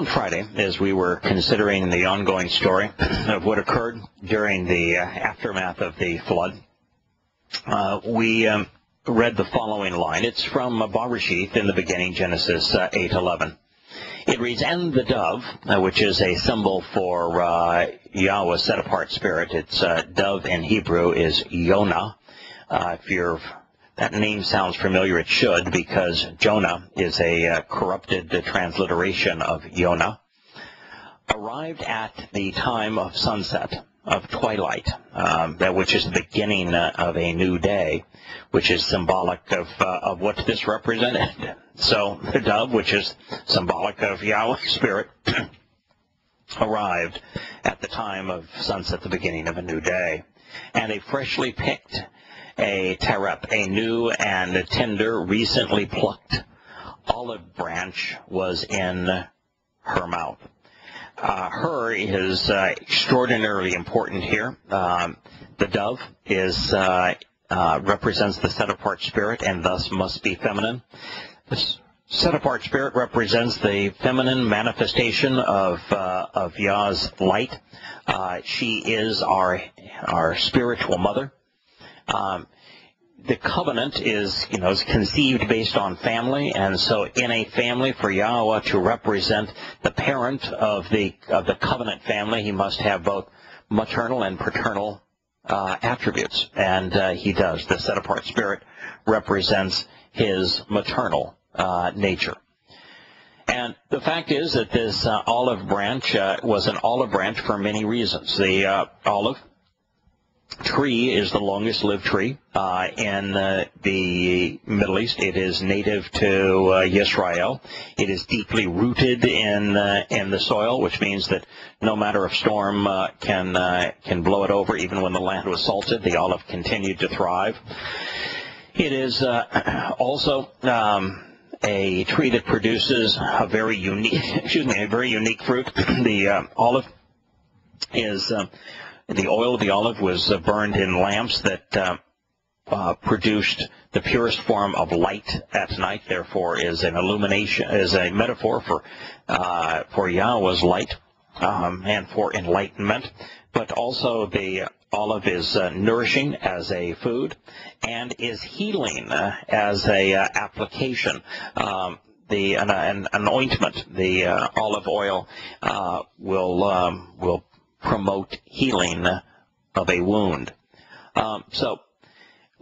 on Friday, as we were considering the ongoing story of what occurred during the aftermath of the flood, we read the following line. It's from Bereshith in the beginning, Genesis 8:11. It reads, "And the dove," which is a symbol for Yahweh's set-apart spirit. Its dove in Hebrew is Yonah. That name sounds familiar. It should, because Jonah is a corrupted transliteration of Yonah. Arrived at the time of sunset, of twilight, which is the beginning of a new day, which is symbolic of what this represented. So the dove, which is symbolic of Yahweh's spirit, arrived at the time of sunset, the beginning of a new day. And a freshly picked, a terep, a new and a tender, recently plucked olive branch was in her mouth. Her is extraordinarily important here. The dove represents the set-apart spirit and thus must be feminine. This set-apart spirit represents the feminine manifestation of Yah's light. She is our spiritual mother. The covenant is conceived based on family, and so in a family, for Yahweh to represent the parent of the covenant family, he must have both maternal and paternal attributes, and he does. The set-apart spirit represents his maternal nature. And the fact is that this olive branch was an olive branch for many reasons. The olive tree is the longest-lived tree in the Middle East. It is native to Israel. It is deeply rooted in the soil, which means that no matter if storm can blow it over, even when the land was salted, the olive continued to thrive. It is also a tree that produces a very unique fruit. The olive is the oil of the olive was burned in lamps that produced the purest form of light at night. Therefore, is an illumination, is a metaphor for Yahweh's light and for enlightenment. But also, the olive is nourishing as a food and is healing as a application. An ointment, the olive oil, will promote healing of a wound. So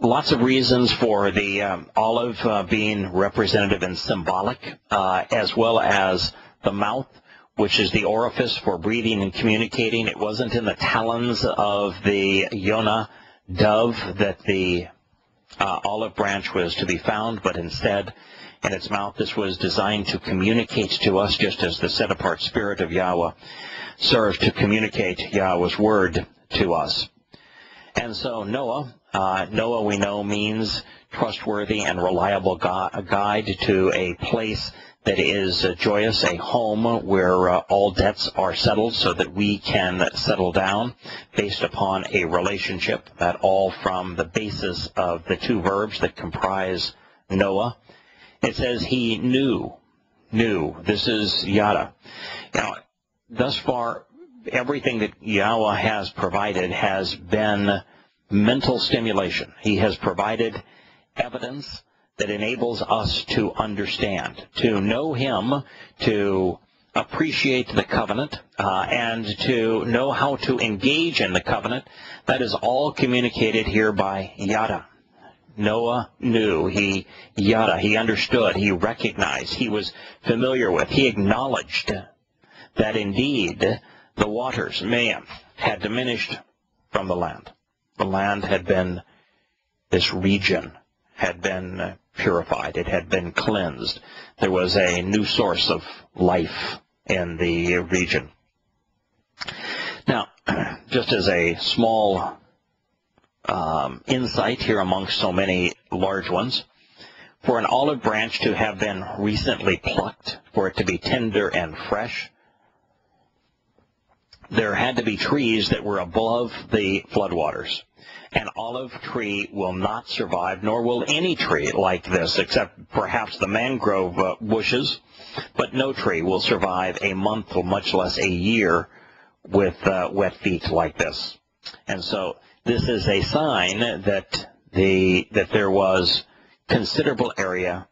lots of reasons for the olive being representative and symbolic, as well as the mouth, which is the orifice for breathing and communicating. It wasn't in the talons of the Yonah dove that the olive branch was to be found, but instead in its mouth. This was designed to communicate to us, just as the set-apart spirit of Yahweh serves to communicate Yahweh's word to us. And so Noah we know means trustworthy and reliable guide to a place that is joyous, a home where all debts are settled so that we can settle down based upon a relationship, that all from the basis of the two verbs that comprise Noah. It says he knew. This is yada. Now, thus far, everything that Yahweh has provided has been mental stimulation. He has provided evidence that enables us to understand, to know him, to appreciate the covenant, and to know how to engage in the covenant. That is all communicated here by yada. Noah knew, he understood, he recognized, he was familiar with, he acknowledged that indeed the waters, mayhem, had diminished from the land. The land had been, this region had been purified, it had been cleansed. There was a new source of life in the region. Now, just as a small insight here amongst so many large ones, for an olive branch to have been recently plucked, for it to be tender and fresh, there had to be trees that were above the floodwaters. An olive tree will not survive, nor will any tree like this, except perhaps the mangrove bushes, but no tree will survive a month or much less a year with wet feet like this. And so this is a sign that there was considerable area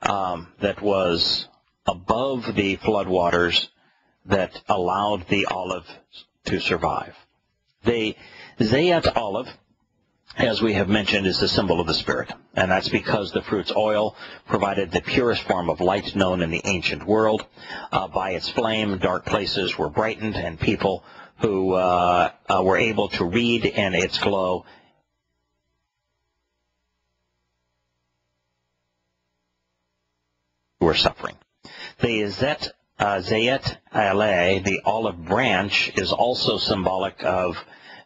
that was above the floodwaters that allowed the olive to survive. The Zayat olive, as we have mentioned, is the symbol of the Spirit, and that's because the fruit's oil provided the purest form of light known in the ancient world. By its flame, dark places were brightened, and people who were able to read in its glow were suffering. The Zayat Ale, the olive branch, is also symbolic of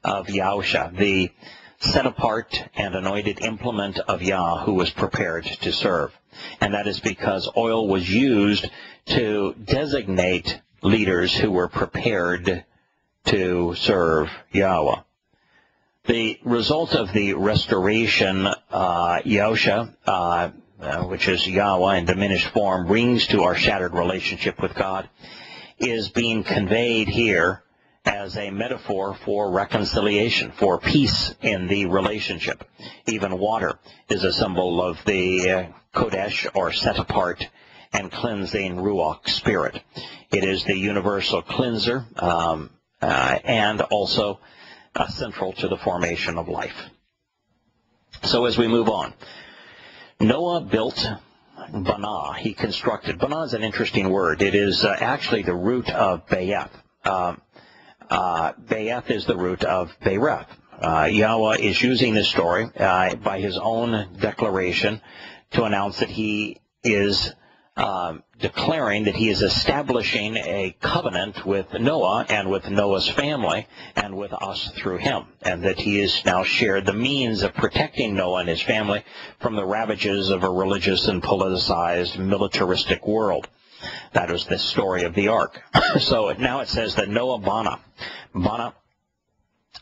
Yahusha, the set-apart and anointed implement of Yah who was prepared to serve. And that is because oil was used to designate leaders who were prepared to serve Yahweh. The result of the restoration, Yahusha, which is Yahweh in diminished form, brings to our shattered relationship with God, is being conveyed here as a metaphor for reconciliation, for peace in the relationship. Even water is a symbol of the Kodesh, or set apart, and cleansing Ruach spirit. It is the universal cleanser and also central to the formation of life. So as we move on, Noah built Banah. He constructed. Banah is an interesting word. It is actually the root of Bayeth. Bayeth is the root of Bereth. Yahweh is using this story by his own declaration to announce that he is declaring that he is establishing a covenant with Noah and with Noah's family and with us through him, and that he has now shared the means of protecting Noah and his family from the ravages of a religious and politicized militaristic world. That was the story of the ark. So now it says that Noah Banah. Banah,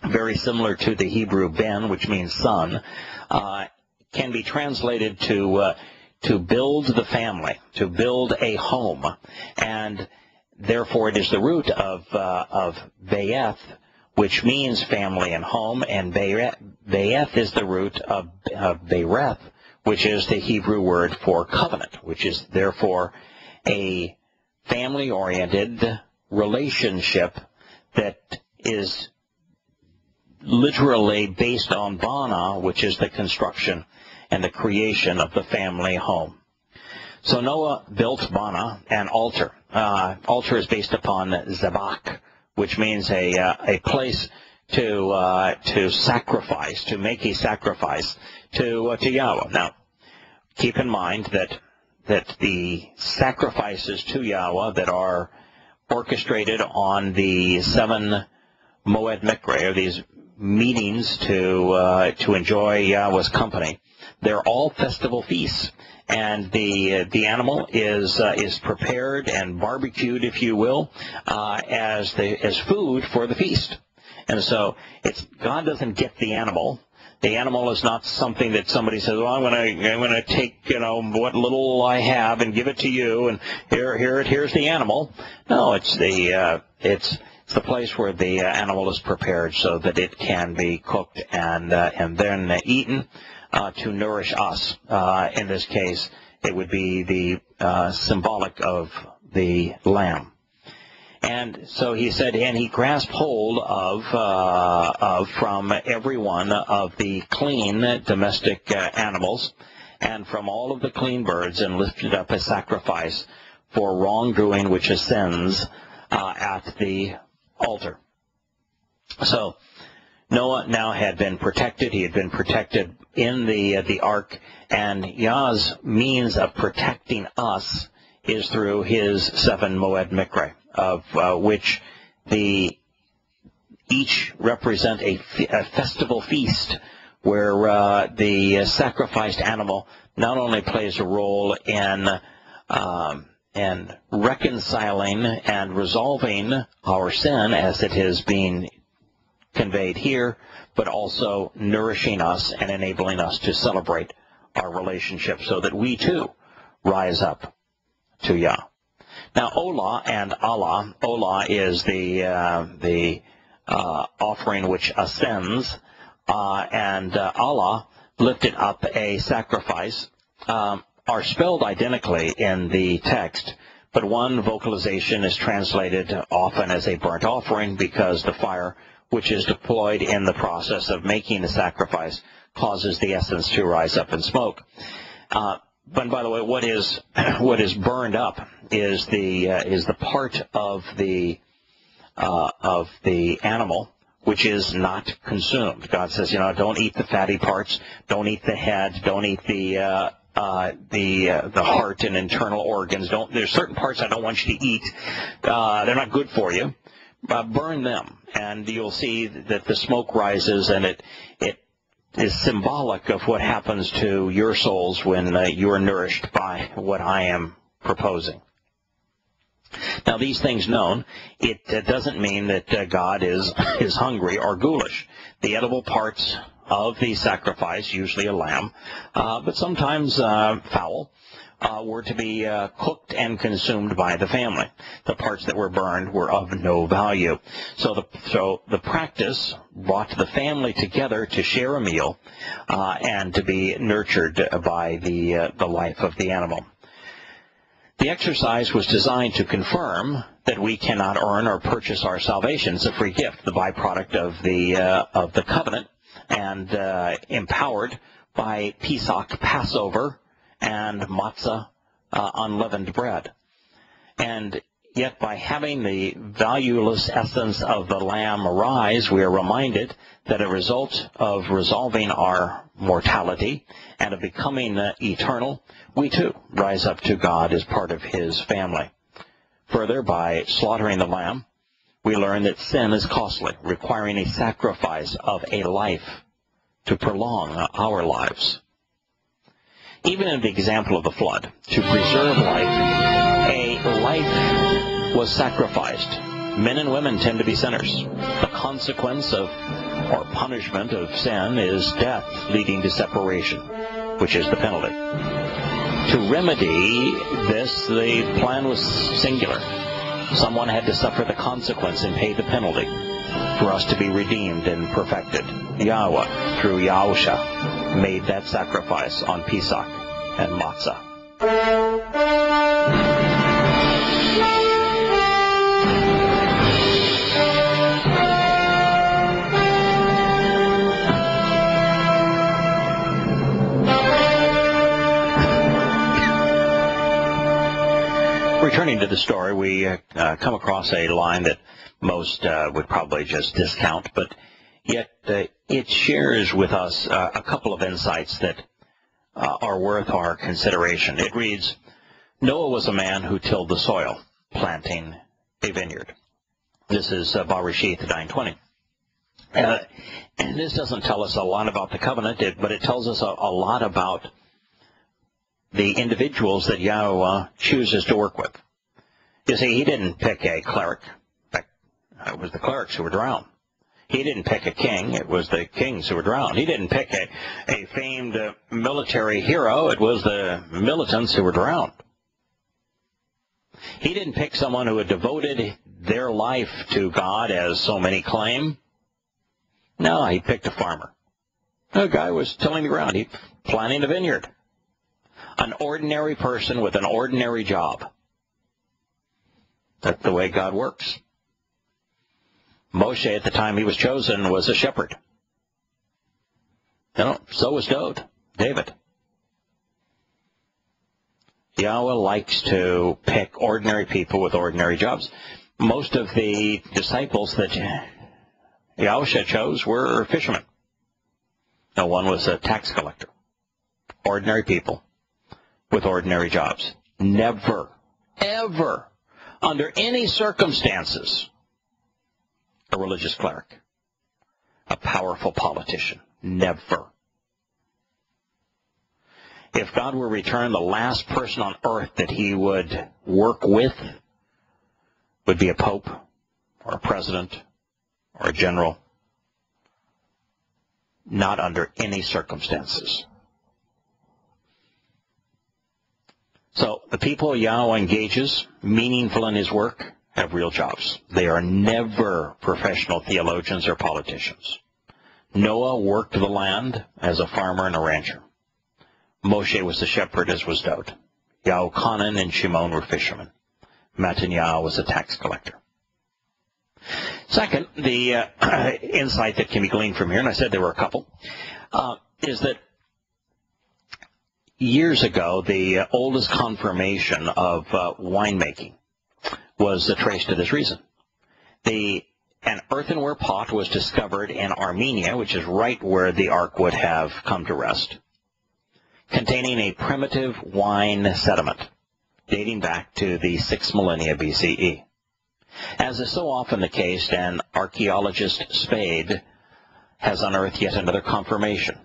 very similar to the Hebrew ben, which means son, can be translated to build the family, to build a home, and therefore it is the root of Bayeth, which means family and home, and Bayeth is the root of Bereth, which is the Hebrew word for covenant, which is therefore a family-oriented relationship that is literally based on Banah, which is the construction and the creation of the family home. So Noah built Banah, an altar. Altar is based upon Zabak, which means a place to sacrifice, to make a sacrifice to Yahweh. Now, keep in mind that the sacrifices to Yahweh that are orchestrated on the 7 Moed Mikre, or these meetings to enjoy Yahweh's company, they're all festival feasts, and the animal is prepared and barbecued, if you will, as food for the feast. And so God doesn't get the animal. The animal is not something that somebody says, well, I'm going to take, what little I have and give it to you, and here's the animal. No, it's the place where the animal is prepared so that it can be cooked and then eaten to nourish us. In this case, it would be the symbolic of the lamb. And so he said, and he grasped hold of from every one of the clean domestic animals and from all of the clean birds, and lifted up a sacrifice for wrongdoing which ascends at the altar. So Noah now had been protected. He had been protected in the ark, and Yah's means of protecting us is through his 7 Moed Mikre, of which each represent a festival feast where the sacrificed animal not only plays a role in reconciling and resolving our sin as it is being conveyed here, but also nourishing us and enabling us to celebrate our relationship so that we too rise up to Yah. Now, Olah and Allah. Olah is the offering which ascends, and Allah lifted up a sacrifice, are spelled identically in the text, but one vocalization is translated often as a burnt offering because the fire which is deployed in the process of making the sacrifice causes the essence to rise up in smoke. But by the way, what is burned up is the part of the animal which is not consumed. God says, don't eat the fatty parts, don't eat the head, don't eat the heart and internal organs. There's certain parts I don't want you to eat. They're not good for you. Burn them, and you'll see that the smoke rises, and it is symbolic of what happens to your souls when you are nourished by what I am proposing. Now, these things known, it doesn't mean that God is hungry or ghoulish. The edible parts of the sacrifice, usually a lamb, but sometimes fowl, were to be cooked and consumed by the family. The parts that were burned were of no value. So the practice brought the family together to share a meal and to be nurtured by the life of the animal. The exercise was designed to confirm that we cannot earn or purchase our salvation. It's a free gift, the byproduct of the covenant, and empowered by Pesach, Passover, and matzah, unleavened bread. And yet by having the valueless essence of the lamb arise, we are reminded that a result of resolving our mortality and of becoming eternal, we too rise up to God as part of his family. Further, by slaughtering the lamb, we learn that sin is costly, requiring a sacrifice of a life to prolong our lives. Even in the example of the flood, to preserve life, a life was sacrificed. Men and women tend to be sinners. The consequence of or punishment of sin is death, leading to separation, which is the penalty. To remedy this, the plan was singular. Someone had to suffer the consequence and pay the penalty for us to be redeemed and perfected. Yahowah, through Yahusha, made that sacrifice on Pesach and Matzah. Returning to the story, we come across a line that most would probably just discount, but yet it shares with us a couple of insights that are worth our consideration. It reads, Noah was a man who tilled the soil, planting a vineyard. This is Bereshith 9:20. And this doesn't tell us a lot about the covenant, but it tells us a lot about the individuals that Yahowah chooses to work with. You see, he didn't pick a cleric. In fact, it was the clerics who were drowned. He didn't pick a king. It was the kings who were drowned. He didn't pick a famed military hero. It was the militants who were drowned. He didn't pick someone who had devoted their life to God, as so many claim. No, he picked a farmer. The guy was tilling the ground. He planting a vineyard. An ordinary person with an ordinary job. That's the way God works. Moshe, at the time he was chosen, was a shepherd. So was David. Yahowah likes to pick ordinary people with ordinary jobs. Most of the disciples that Yahusha chose were fishermen. No, one was a tax collector. Ordinary people with ordinary jobs. Never, ever, under any circumstances, a religious cleric, a powerful politician. Never. If God were to return, the last person on earth that he would work with would be a pope or a president or a general not under any circumstances. So the people Yahowah engages, meaningful in his work, have real jobs. They are never professional theologians or politicians. Noah worked the land as a farmer and a rancher. Moshe was a shepherd, as was Dod. Yahuchanan and Shimon were fishermen. Mattaniah was a tax collector. Second, the insight that can be gleaned from here, and I said there were a couple, is that years ago, the oldest confirmation of winemaking was traced to this reason. An earthenware pot was discovered in Armenia, which is right where the ark would have come to rest, containing a primitive wine sediment dating back to the 6th millennia BCE. As is so often the case, an archaeologist Spade has unearthed yet another confirmation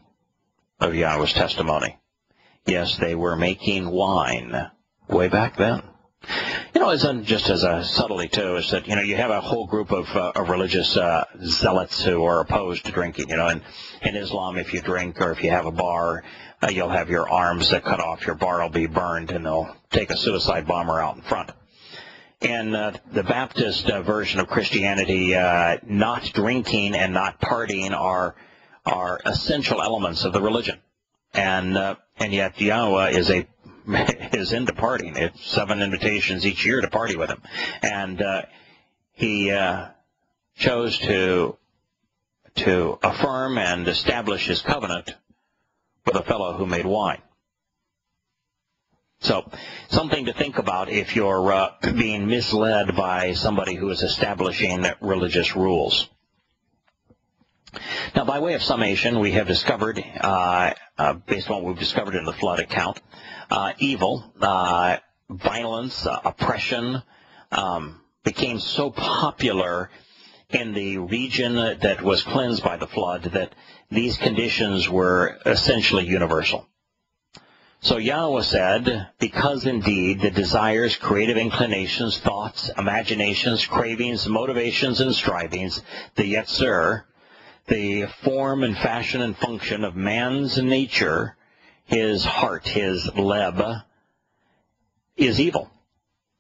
of Yahowah's testimony. Yes, they were making wine way back then. You know, just as a subtlety, too, is that, you have a whole group of religious zealots who are opposed to drinking. In Islam, if you drink or if you have a bar, you'll have your arms cut off, your bar will be burned, and they'll take a suicide bomber out in front. And the Baptist version of Christianity, not drinking and not partying are essential elements of the religion. And yet Yahowah is into partying. It's 7 invitations each year to party with him. And he chose to affirm and establish his covenant with a fellow who made wine. So, something to think about if you're being misled by somebody who is establishing religious rules. Now, by way of summation, we have discovered, based on what we've discovered in the flood account, evil, violence, oppression became so popular in the region that was cleansed by the flood that these conditions were essentially universal. So Yahowah said, because indeed the desires, creative inclinations, thoughts, imaginations, cravings, motivations, and strivings, the Yetzer, the form and fashion and function of man's nature, his heart, his leb, is evil,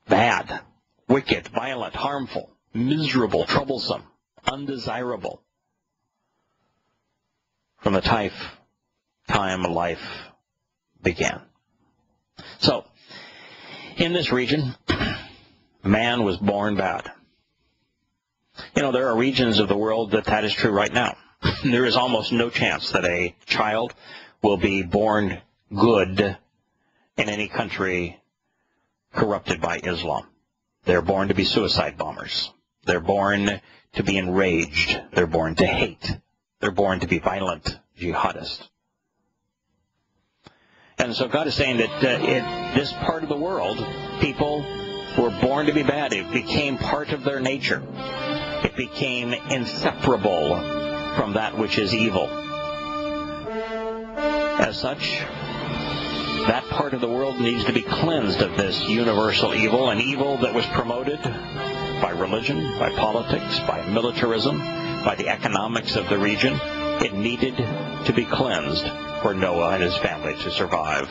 bad, wicked, violent, harmful, miserable, troublesome, undesirable, from the time life began. So, in this region, man was born bad. There are regions of the world that is true right now. There is almost no chance that a child will be born good in any country corrupted by Islam. They're born to be suicide bombers. They're born to be enraged. They're born to hate. They're born to be violent jihadists. And so God is saying that in this part of the world, people were born to be bad. It became part of their nature. It became inseparable from that which is evil. As such, that part of the world needs to be cleansed of this universal evil, an evil that was promoted by religion, by politics, by militarism, by the economics of the region. It needed to be cleansed for Noah and his family to survive.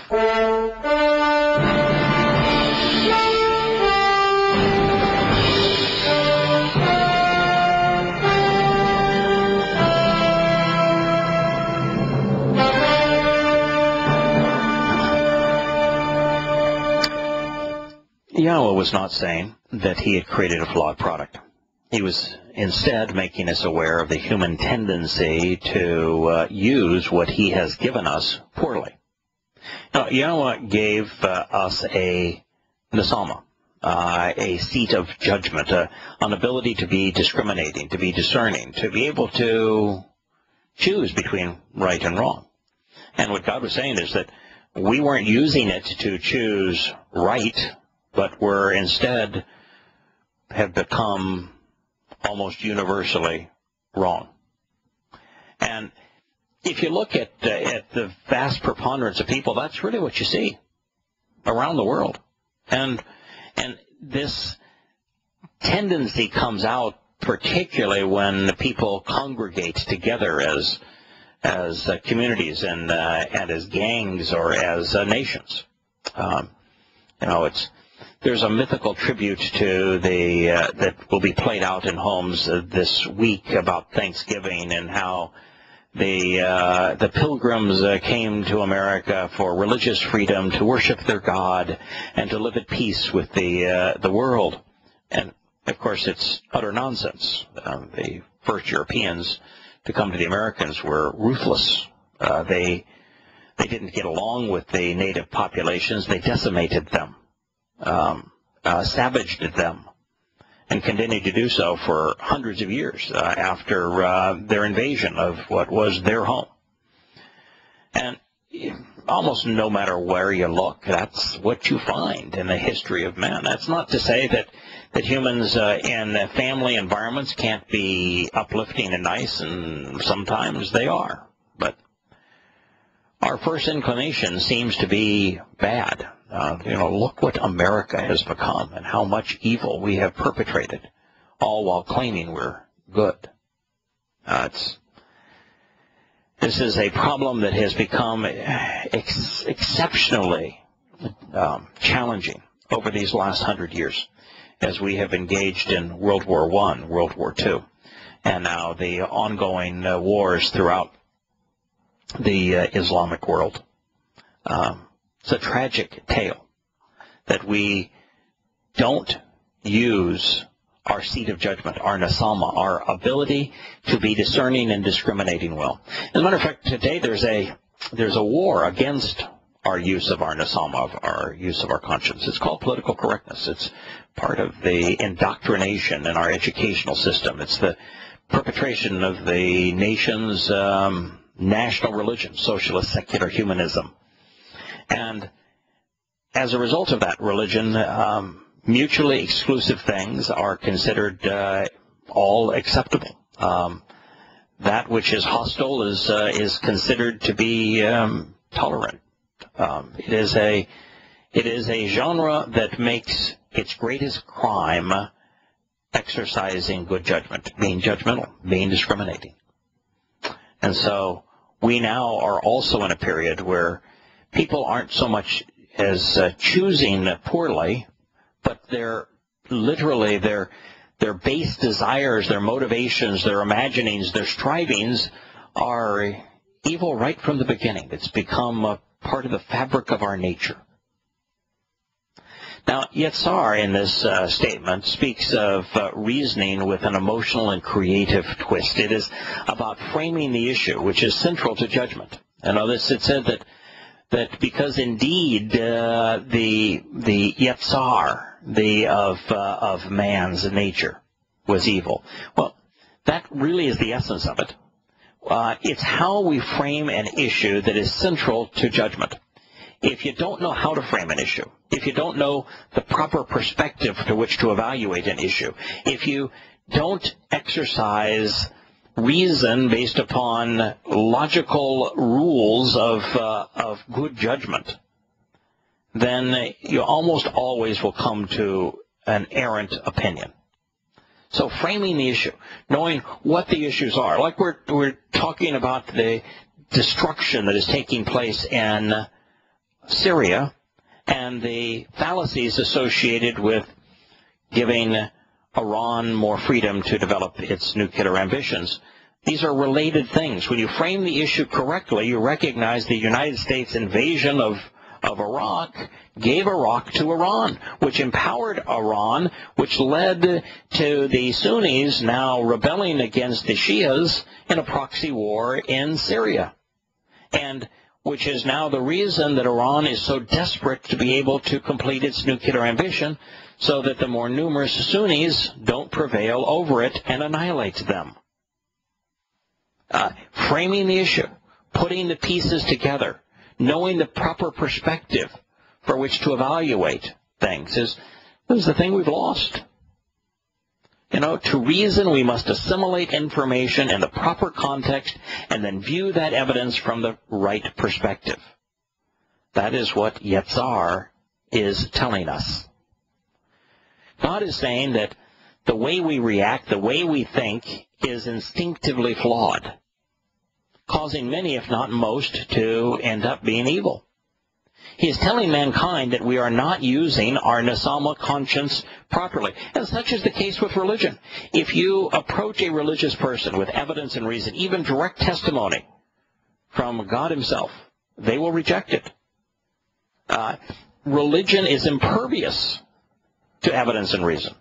Yahowah was not saying that he had created a flawed product. He was instead making us aware of the human tendency to use what he has given us poorly. Now, Yahowah gave us a nesama, a seat of judgment, an ability to be discriminating, to be discerning, to be able to choose between right and wrong. And what God was saying is that we weren't using it to choose right, but we're instead have become almost universally wrong. And if you look at the vast preponderance of people, that's really what you see around the world. And this tendency comes out particularly when people congregate together as communities and as gangs or as nations. There's a mythical tribute to that will be played out in homes this week about Thanksgiving and how the pilgrims came to America for religious freedom, to worship their God, and to live at peace with the world. And of course, it's utter nonsense. The first Europeans to come to the Americans were ruthless. They didn't get along with the native populations. They decimated them, savaged them, and continued to do so for hundreds of years after their invasion of what was their home. And almost no matter where you look, that's what you find in the history of man. That's not to say that humans in family environments can't be uplifting and nice, and sometimes they are. But our first inclination seems to be bad. Look what America has become and how much evil we have perpetrated, all while claiming we're good. This is a problem that has become exceptionally challenging over these last 100 years as we have engaged in World War I, World War II, and now the ongoing wars throughout the Islamic world. It's a tragic tale that we don't use our seat of judgment, our nasama, our ability to be discerning and discriminating well. As a matter of fact, today there's a war against our use of our nasama, of our use of our conscience. It's called political correctness. It's part of the indoctrination in our educational system. It's the perpetration of the nation's national religion, socialist secular humanism. And as a result of that religion, mutually exclusive things are considered all acceptable. That which is hostile is considered to be tolerant. It is a genre that makes its greatest crime exercising good judgment, being judgmental, being discriminating. And so we now are also in a period where people aren't so much as choosing poorly, but they're literally their base desires, their motivations, their imaginings, their strivings are evil right from the beginning. It's become a part of the fabric of our nature. Now, Yetzar in this statement speaks of reasoning with an emotional and creative twist. It is about framing the issue, which is central to judgment. And notice it said that because indeed the Yetzar, of man's nature, was evil. Well, that really is the essence of it. It's how we frame an issue that is central to judgment. If you don't know how to frame an issue, if you don't know the proper perspective to which to evaluate an issue, if you don't exercise reason based upon logical rules of good judgment, then you almost always will come to an errant opinion. So framing the issue, knowing what the issues are, like we're talking about the destruction that is taking place in Syria and the fallacies associated with giving Iran more freedom to develop its nuclear ambitions. These are related things. When you frame the issue correctly, you recognize the United States invasion of Iraq gave Iraq to Iran, which empowered Iran, which led to the Sunnis now rebelling against the Shias in a proxy war in Syria, and which is now the reason that Iran is so desperate to be able to complete its nuclear ambition so that the more numerous Sunnis don't prevail over it and annihilate them. Framing the issue, putting the pieces together, knowing the proper perspective for which to evaluate things is the thing we've lost. To reason, we must assimilate information in the proper context and then view that evidence from the right perspective. That is what Yetzar is telling us. God is saying that the way we react, the way we think, is instinctively flawed. causing many, if not most, to end up being evil. He is telling mankind that we are not using our nesama conscience properly. And such is the case with religion. If you approach a religious person with evidence and reason, even direct testimony from God himself, they will reject it. Religion is impervious to evidence and reason.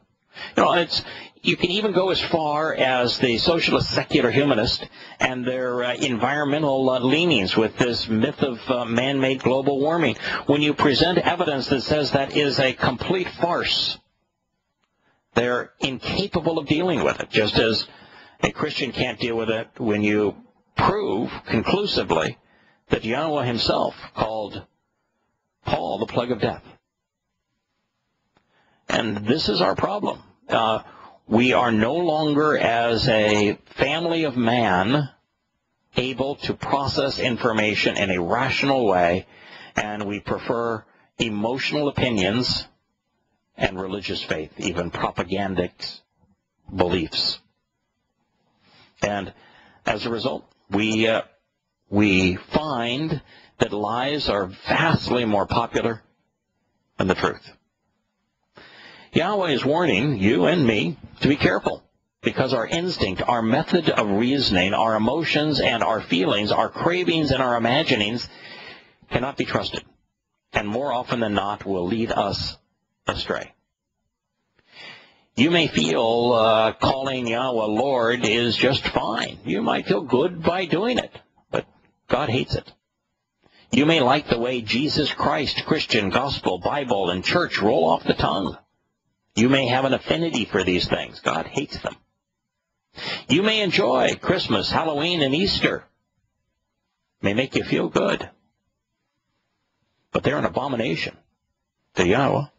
You can even go as far as the socialist secular humanist and their environmental leanings with this myth of man-made global warming. When you present evidence that says that is a complete farce, they're incapable of dealing with it, just as a Christian can't deal with it when you prove conclusively that Yahowah himself called Paul the plague of death. And this is our problem. We are no longer, as a family of man, able to process information in a rational way, and we prefer emotional opinions and religious faith, even propagandic beliefs. And as a result, we find that lies are vastly more popular than the truth. Yahowah is warning you and me to be careful, because our instinct, our method of reasoning, our emotions and our feelings, our cravings and our imaginings cannot be trusted, and more often than not will lead us astray. You may feel calling Yahowah Lord is just fine. You might feel good by doing it, but God hates it. You may like the way Jesus Christ, Christian, gospel, Bible, and church roll off the tongue. You may have an affinity for these things. God hates them. You may enjoy Christmas, Halloween, and Easter. May make you feel good. But they're an abomination to Yahowah.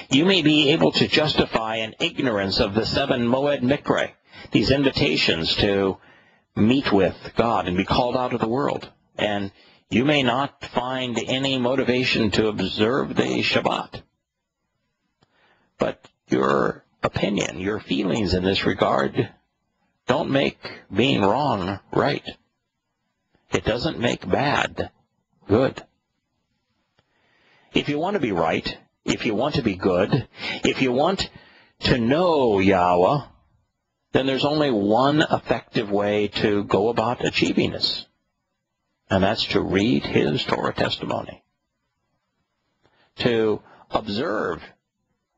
You may be able to justify an ignorance of the 7 Moed Mikre, these invitations to meet with God and be called out of the world. And you may not find any motivation to observe the Shabbat. But your opinion, your feelings in this regard don't make being wrong right. It doesn't make bad good. If you want to be right, if you want to be good, if you want to know Yahowah, then there's only one effective way to go about achieving this, and that's to read his Torah testimony, to observe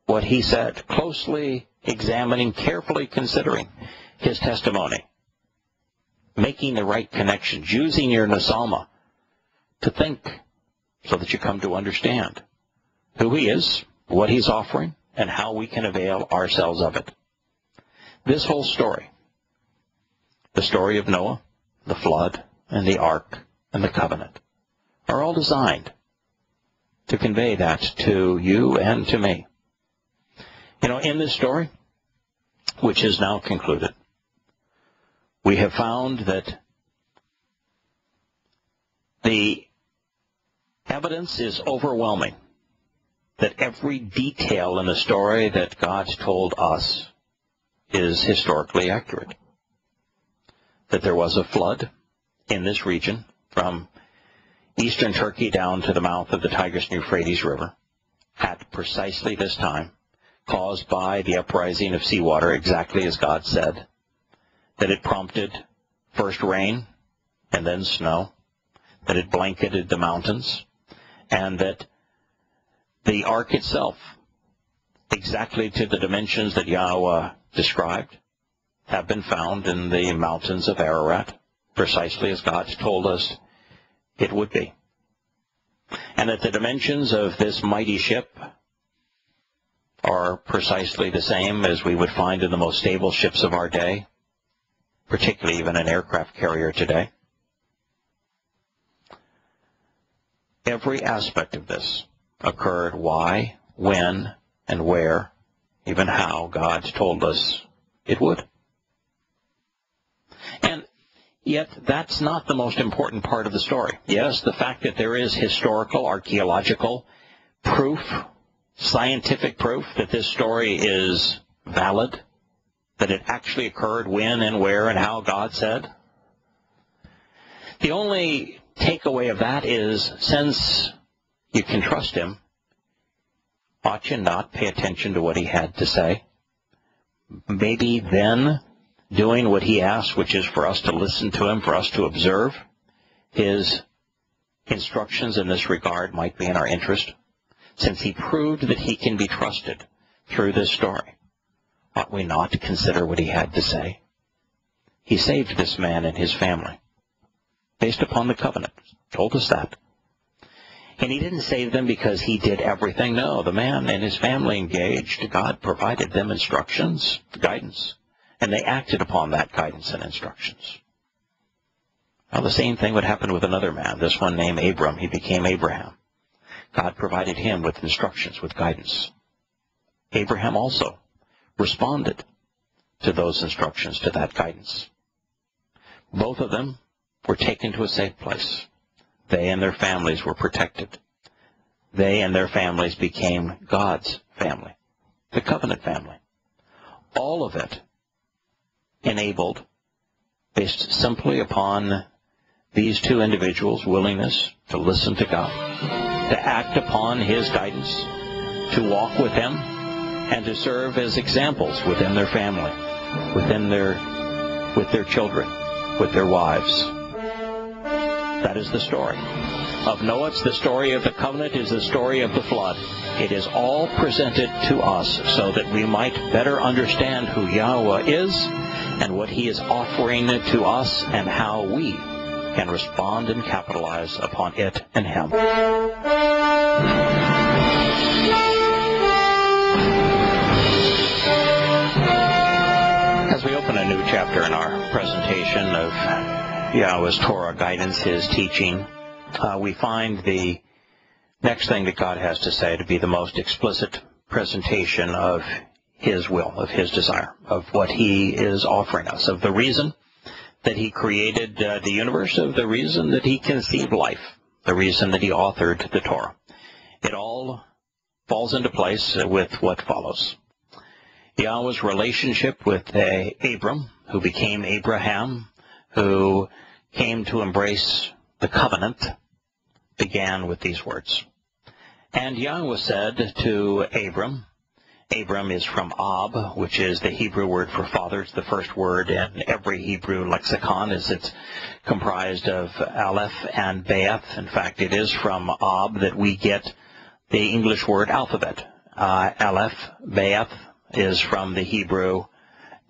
what he said, closely examining, carefully considering his testimony, making the right connections, using your nesama to think so that you come to understand who he is, what he's offering, and how we can avail ourselves of it. This whole story, the story of Noah, the flood, and the ark, and the covenant, are all designed to convey that to you and to me. In this story, which is now concluded, we have found that the evidence is overwhelming, that every detail in the story that God told us is historically accurate. That there was a flood in this region from eastern Turkey down to the mouth of the Tigris and Euphrates River at precisely this time, caused by the uprising of seawater, exactly as God said, that it prompted first rain and then snow, that it blanketed the mountains, and that the ark itself, exactly to the dimensions that Yahowah described, have been found in the mountains of Ararat, precisely as God told us it would be. And that the dimensions of this mighty ship are precisely the same as we would find in the most stable ships of our day, particularly even an aircraft carrier today. Every aspect of this occurred why, when, and where, even how God told us it would. And yet that's not the most important part of the story. Yes, the fact that there is historical, archaeological proof, scientific proof that this story is valid, that it actually occurred when and where and how God said, The only takeaway of that is, since you can trust him, ought you not pay attention to what he had to say? Maybe then doing what he asked, which is for us to listen to him, for us to observe his instructions in this regard, might be in our interest, since he proved that he can be trusted through this story. Ought we not to consider what he had to say? He saved this man and his family based upon the covenant. Told us that. And he didn't save them because he did everything. No, the man and his family engaged. God provided them instructions, guidance, and they acted upon that guidance and instructions. Now the same thing would happen with another man, this one named Abram. He became Abraham. God provided him with instructions, with guidance. Abraham also responded to those instructions, to that guidance. Both of them were taken to a safe place. They and their families were protected. They and their families became God's family, the covenant family. All of it enabled, based simply upon these two individuals' willingness to listen to God, to act upon his guidance, to walk with him, and to serve as examples within their family, with their children, with their wives. That is the story of Noah. It's the story of the covenant. It is the story of the flood. It is all presented to us so that we might better understand who Yahowah is and what he is offering to us and how we can respond and capitalize upon it and him. As we open a new chapter in our presentation of Yahowah's Torah guidance, his teaching, we find the next thing that God has to say to be the most explicit presentation of his will, of his desire, of what he is offering us, of the reason that he created the universe, of the reason that he conceived life, the reason that he authored the Torah. It all falls into place with what follows. Yahowah's relationship with Abram, who became Abraham, who came to embrace the covenant, began with these words. And Yahowah said to Abram is from Ab, which is the Hebrew word for father. It's the first word in every Hebrew lexicon, as it's comprised of Aleph and Be'eth. In fact, it is from Ab that we get the English word alphabet. Aleph, Be'eth is from the Hebrew,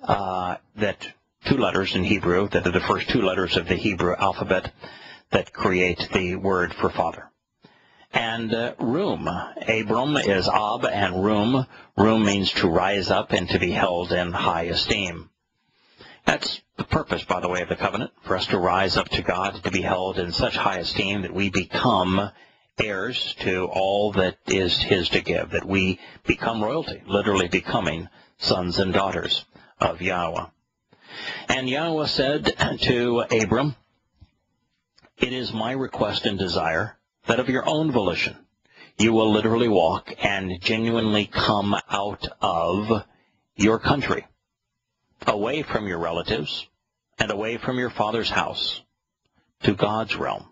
that two letters in Hebrew, that are the first two letters of the Hebrew alphabet that create the word for father. And Rum, Abram is Ab, and Rum means to rise up and to be held in high esteem. That's the purpose, by the way, of the covenant, for us to rise up to God, to be held in such high esteem that we become heirs to all that is his to give, that we become royalty, literally becoming sons and daughters of Yahowah. And Yahowah said to Abram, it is my request and desire that of your own volition you will literally walk and genuinely come out of your country, away from your relatives and away from your father's house, to God's realm,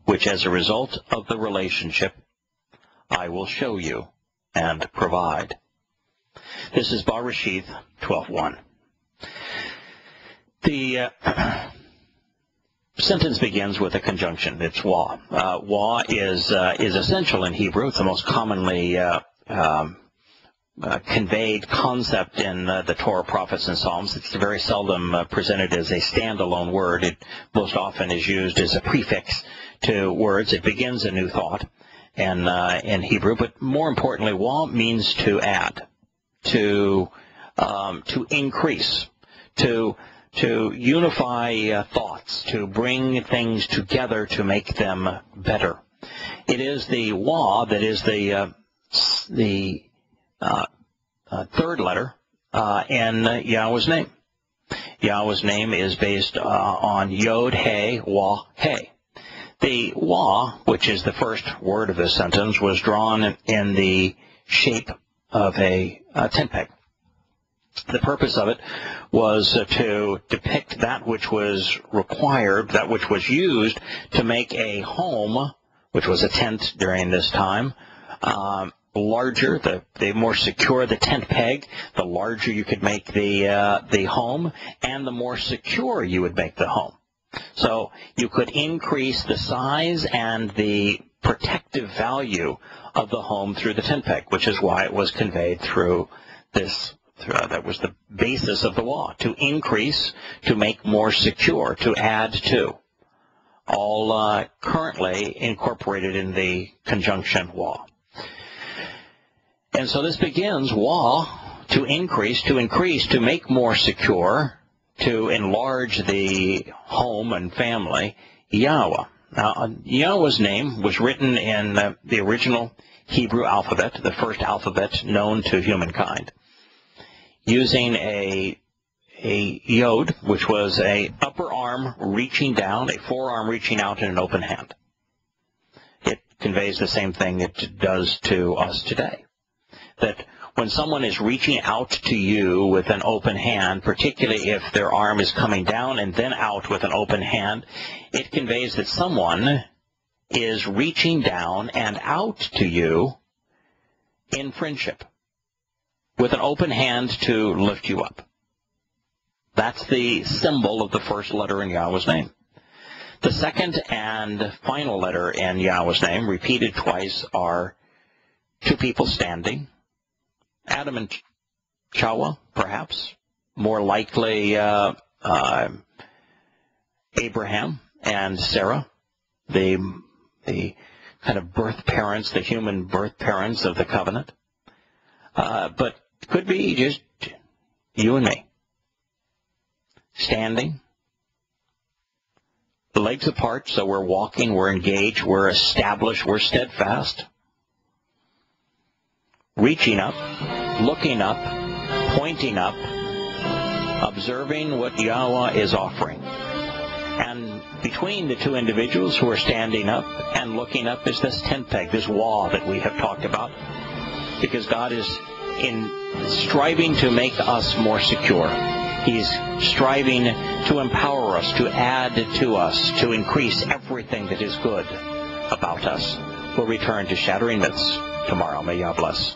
which as a result of the relationship I will show you and provide. This is Bereshith 12:1. The sentence begins with a conjunction. It's wa. Wa is essential in Hebrew. It's the most commonly conveyed concept in the Torah, prophets, and Psalms. It's very seldom presented as a standalone word. It most often is used as a prefix to words. It begins a new thought in Hebrew. But more importantly, wa means to add, to increase, to unify thoughts, to bring things together to make them better. It is the wa that is the third letter in Yahowah's name. Yahowah's name is based on Yod, He, Wah, He. The Wah, which is the first word of this sentence, was drawn in the shape of a tent peg. The purpose of it was to depict that which was required, that which was used to make a home, which was a tent during this time, larger, the more secure the tent peg, the larger you could make the home, and the more secure you would make the home. So you could increase the size and the protective value of the home through the tent peg, which is why it was conveyed through this. That was the basis of the law, to increase, to make more secure, to add to. All currently incorporated in the conjunction law. And so this begins, law, to increase, to make more secure, to enlarge the home and family, Yahowah. Now, Yahowah's name was written in the original Hebrew alphabet, the first alphabet known to humankind, using a yod, which was a upper arm reaching down, a forearm reaching out in an open hand. It conveys the same thing it does to us today. That when someone is reaching out to you with an open hand, particularly if their arm is coming down and then out with an open hand, it conveys that someone is reaching down and out to you in friendship, with an open hand to lift you up. That's the symbol of the first letter in Yahweh's name. The second and final letter in Yahweh's name, repeated twice, are two people standing. Adam and Chawah, perhaps. More likely Abraham and Sarah, the kind of birth parents, the human birth parents of the covenant. But could be just you and me. Standing. The legs apart, so we're walking, we're engaged, we're established, we're steadfast. Reaching up, looking up, pointing up, observing what Yahowah is offering. And between the two individuals who are standing up and looking up is this tent peg, this wall that we have talked about. Because God is striving to make us more secure. He's striving to empower us, to add to us, to increase everything that is good about us. We'll return to Shattering Myths tomorrow. May Yah bless.